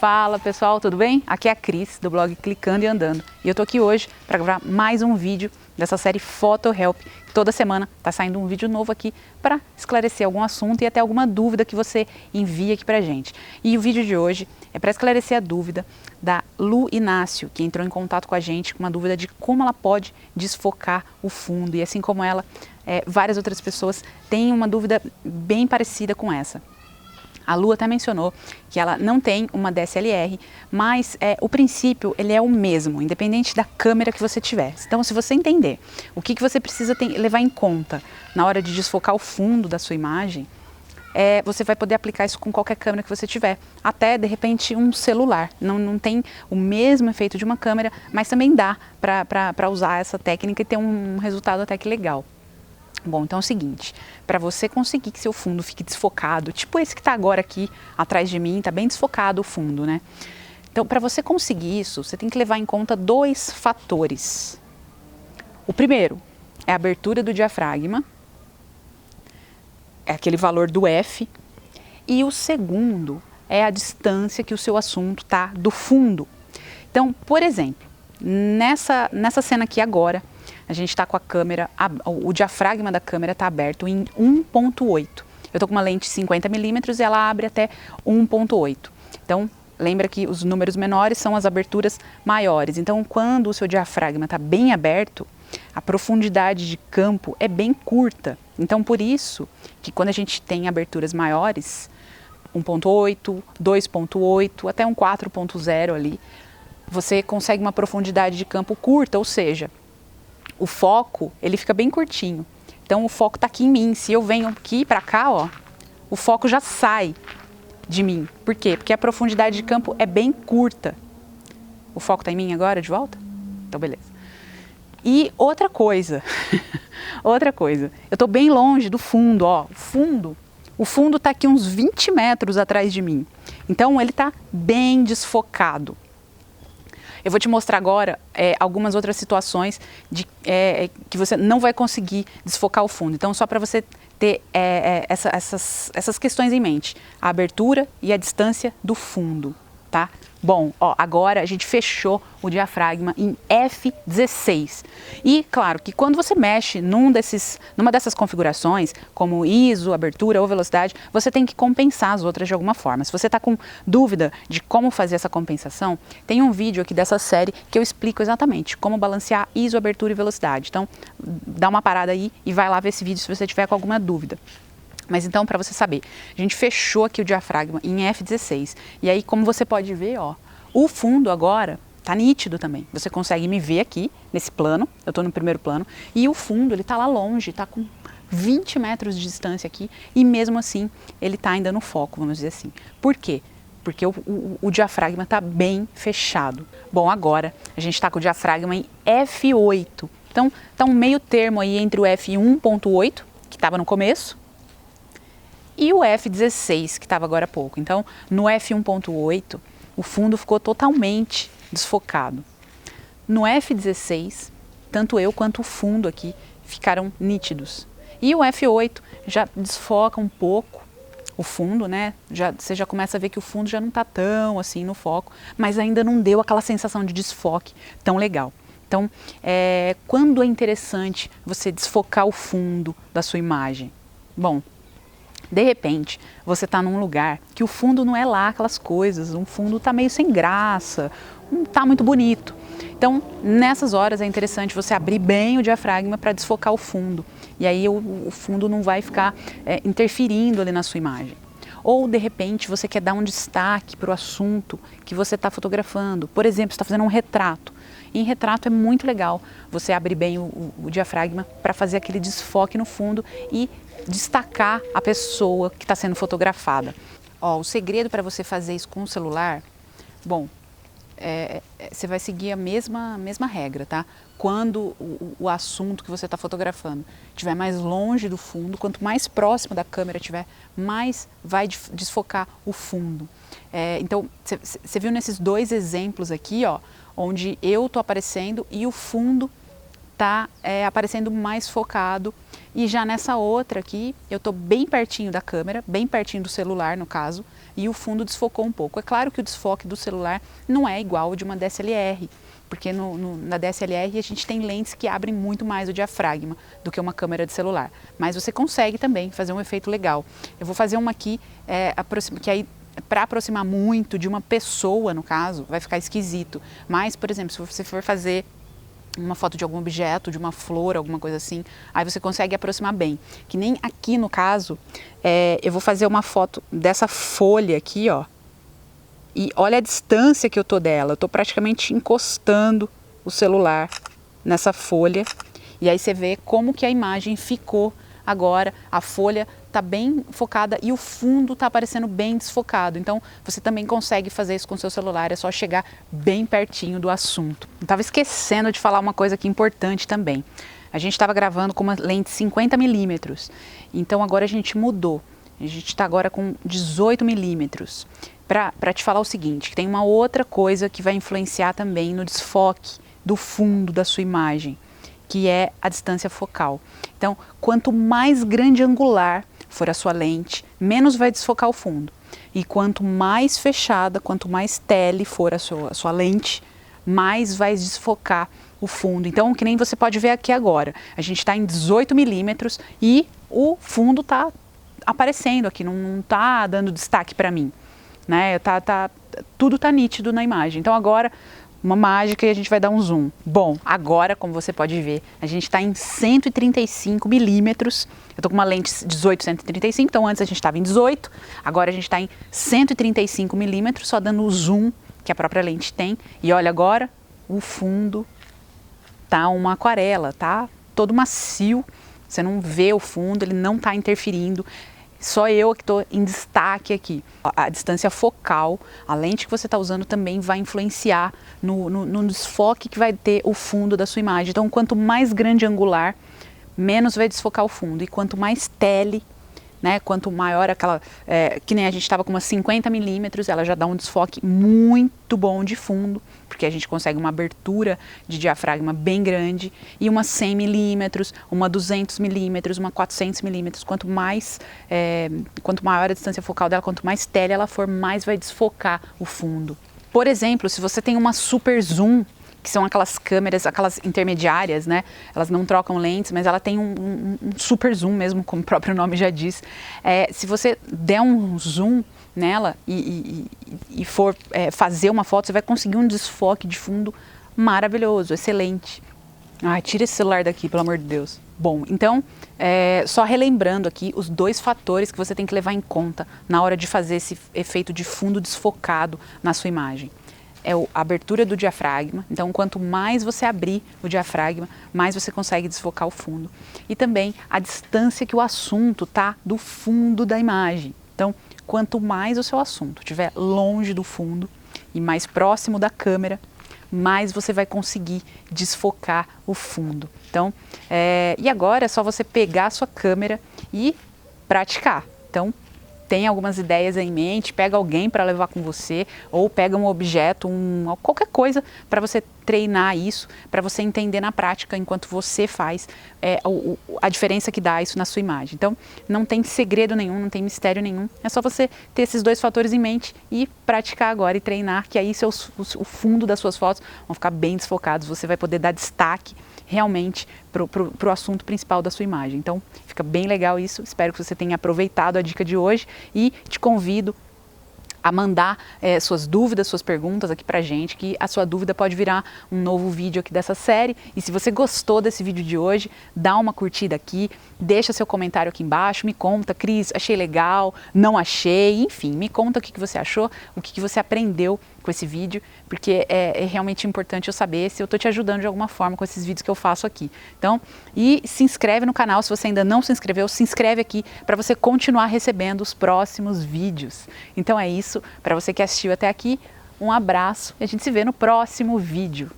Fala pessoal, tudo bem? Aqui é a Cris do blog Clicando e Andando e eu tô aqui hoje para gravar mais um vídeo dessa série Photo Help. Toda semana tá saindo um vídeo novo aqui para esclarecer algum assunto e até alguma dúvida que você envia aqui pra gente. E o vídeo de hoje é para esclarecer a dúvida da Lu Inácio, que entrou em contato com a gente com uma dúvida de como ela pode desfocar o fundo. E assim como ela, várias outras pessoas têm uma dúvida bem parecida com essa. A Lu até mencionou que ela não tem uma DSLR, mas o princípio ele é o mesmo, independente da câmera que você tiver. Então, se você entender o que você precisa levar em conta na hora de desfocar o fundo da sua imagem, você vai poder aplicar isso com qualquer câmera que você tiver, até de repente um celular. Não tem o mesmo efeito de uma câmera, mas também dá para usar essa técnica e ter um resultado até que legal. Bom, então é o seguinte, para você conseguir que seu fundo fique desfocado, tipo esse que está agora aqui atrás de mim, está bem desfocado o fundo, né? Então, para você conseguir isso, você tem que levar em conta dois fatores. O primeiro é a abertura do diafragma, é aquele valor do F, e o segundo é a distância que o seu assunto está do fundo. Então, por exemplo, nessa cena aqui agora, a gente está com a câmera, o diafragma da câmera está aberto em 1.8. Eu estou com uma lente 50mm e ela abre até 1.8. Então, lembra que os números menores são as aberturas maiores. Então, quando o seu diafragma está bem aberto, a profundidade de campo é bem curta. Então, por isso que quando a gente tem aberturas maiores, 1.8, 2.8, até um 4.0 ali, você consegue uma profundidade de campo curta, ou seja, o foco, ele fica bem curtinho. Então, o foco está aqui em mim. Se eu venho aqui para cá, ó, o foco já sai de mim. Por quê? Porque a profundidade de campo é bem curta. O foco está em mim agora, de volta? Então, beleza. E outra coisa, eu estou bem longe do fundo, ó. O fundo está aqui uns 20 metros atrás de mim. Então, ele está bem desfocado. Eu vou te mostrar agora algumas outras situações que você não vai conseguir desfocar o fundo. Então, só para você ter essas questões em mente. A abertura e a distância do fundo, tá? Bom, ó, agora a gente fechou o diafragma em F16. E, claro, que quando você mexe numa dessas configurações, como ISO, abertura ou velocidade, você tem que compensar as outras de alguma forma. Se você está com dúvida de como fazer essa compensação, tem um vídeo aqui dessa série que eu explico exatamente como balancear ISO, abertura e velocidade. Então, dá uma parada aí e vai lá ver esse vídeo se você tiver com alguma dúvida. Mas então, para você saber, a gente fechou aqui o diafragma em F16. E aí, como você pode ver, ó, o fundo agora tá nítido também. Você consegue me ver aqui, nesse plano, eu estou no primeiro plano, e o fundo, ele tá lá longe, tá com 20 metros de distância aqui, e mesmo assim, ele tá ainda no foco, vamos dizer assim. Por quê? Porque o diafragma tá bem fechado. Bom, agora, a gente está com o diafragma em F8. Então, tá um meio termo aí entre o F1.8, que estava no começo, e o F16, que estava agora há pouco. Então, no F1.8, o fundo ficou totalmente desfocado. No F16, tanto eu quanto o fundo aqui ficaram nítidos. E o F8 já desfoca um pouco o fundo, né? Você já começa a ver que o fundo já não está tão assim no foco, mas ainda não deu aquela sensação de desfoque tão legal. Então, quando é interessante você desfocar o fundo da sua imagem? Bom, de repente, você está num lugar que o fundo não é lá aquelas coisas, o fundo está meio sem graça, não está muito bonito. Então, nessas horas é interessante você abrir bem o diafragma para desfocar o fundo. E aí o fundo não vai ficar interferindo ali na sua imagem. Ou, de repente, você quer dar um destaque para o assunto que você está fotografando. Por exemplo, você está fazendo um retrato. E em retrato é muito legal você abrir bem o diafragma para fazer aquele desfoque no fundo e destacar a pessoa que está sendo fotografada. Ó, o segredo para você fazer isso com o celular, bom, você vai seguir a mesma regra, tá? Quando o assunto que você está fotografando estiver mais longe do fundo, quanto mais próximo da câmera estiver, mais vai desfocar o fundo. Então, você viu nesses dois exemplos aqui, ó, onde eu estou aparecendo e o fundo está aparecendo mais focado. E já nessa outra aqui, eu estou bem pertinho da câmera, bem pertinho do celular no caso, e o fundo desfocou um pouco. É claro que o desfoque do celular não é igual ao de uma DSLR, porque na DSLR a gente tem lentes que abrem muito mais o diafragma do que uma câmera de celular. Mas você consegue também fazer um efeito legal. Eu vou fazer uma aqui, que aí para aproximar muito de uma pessoa, no caso, vai ficar esquisito. Mas, por exemplo, se você for fazer uma foto de algum objeto, de uma flor, alguma coisa assim, aí você consegue aproximar bem. Que nem aqui no caso, eu vou fazer uma foto dessa folha aqui, ó. E olha a distância que eu tô dela. Eu tô praticamente encostando o celular nessa folha. E aí você vê como que a imagem ficou agora. A folha tá bem focada e o fundo tá aparecendo bem desfocado. Então você também consegue fazer isso com o seu celular, é só chegar bem pertinho do assunto. Eu tava esquecendo de falar uma coisa aqui importante também. A gente estava gravando com uma lente 50 milímetros, então agora a gente mudou. A gente está agora com 18 milímetros. Para te falar o seguinte, que tem uma outra coisa que vai influenciar também no desfoque do fundo da sua imagem, que é a distância focal. Então, quanto mais grande angular for a sua lente, menos vai desfocar o fundo. E quanto mais fechada, quanto mais tele for a sua lente, mais vai desfocar o fundo. Então, que nem você pode ver aqui agora, a gente está em 18 milímetros e o fundo está aparecendo aqui, não está dando destaque para mim, né? Tudo está nítido na imagem. Então agora, uma mágica e a gente vai dar um zoom. Bom, agora, como você pode ver, a gente está em 135 milímetros. Eu estou com uma lente 18-135, então antes a gente estava em 18, agora a gente está em 135 milímetros, só dando o zoom que a própria lente tem. E olha agora, o fundo tá uma aquarela, tá todo macio, você não vê o fundo, ele não está interferindo. Só eu que estou em destaque aqui. A distância focal, a lente que você está usando também vai influenciar no desfoque que vai ter o fundo da sua imagem. Então, quanto mais grande angular, menos vai desfocar o fundo. E quanto mais tele, né, quanto maior aquela, que nem a gente estava com umas 50 milímetros, ela já dá um desfoque muito bom de fundo, porque a gente consegue uma abertura de diafragma bem grande, e uma 100 milímetros, uma 200 milímetros, uma 400 milímetros. Quanto maior a distância focal dela, quanto mais tele ela for, mais vai desfocar o fundo. Por exemplo, se você tem uma super zoom, que são aquelas câmeras, aquelas intermediárias, né? Elas não trocam lentes, mas ela tem um super zoom mesmo, como o próprio nome já diz. Se você der um zoom nela e for fazer uma foto, você vai conseguir um desfoque de fundo maravilhoso, excelente. Ai, tira esse celular daqui, pelo amor de Deus. Bom, então, só relembrando aqui os dois fatores que você tem que levar em conta na hora de fazer esse efeito de fundo desfocado na sua imagem. É a abertura do diafragma, então quanto mais você abrir o diafragma, mais você consegue desfocar o fundo. E também a distância que o assunto está do fundo da imagem. Então, quanto mais o seu assunto estiver longe do fundo e mais próximo da câmera, mais você vai conseguir desfocar o fundo. Então, e agora é só você pegar a sua câmera e praticar. Então, tem algumas ideias aí em mente, pega alguém para levar com você, ou pega um objeto, qualquer coisa para você treinar isso, para você entender na prática, enquanto você faz, a diferença que dá isso na sua imagem. Então, não tem segredo nenhum, não tem mistério nenhum, é só você ter esses dois fatores em mente e praticar agora e treinar, que aí o fundo das suas fotos vão ficar bem desfocados, você vai poder dar destaque realmente para o assunto principal da sua imagem. Então, fica bem legal isso. Espero que você tenha aproveitado a dica de hoje e te convido a mandar suas dúvidas, suas perguntas aqui pra gente, que a sua dúvida pode virar um novo vídeo aqui dessa série. E se você gostou desse vídeo de hoje, dá uma curtida aqui, deixa seu comentário aqui embaixo, me conta, Cris, achei legal, não achei, enfim, me conta o que você achou, o que você aprendeu com esse vídeo, porque é realmente importante eu saber se eu estou te ajudando de alguma forma com esses vídeos que eu faço aqui. Então, e se inscreve no canal, se você ainda não se inscreveu, se inscreve aqui para você continuar recebendo os próximos vídeos. Então é isso, para você que assistiu até aqui, um abraço e a gente se vê no próximo vídeo.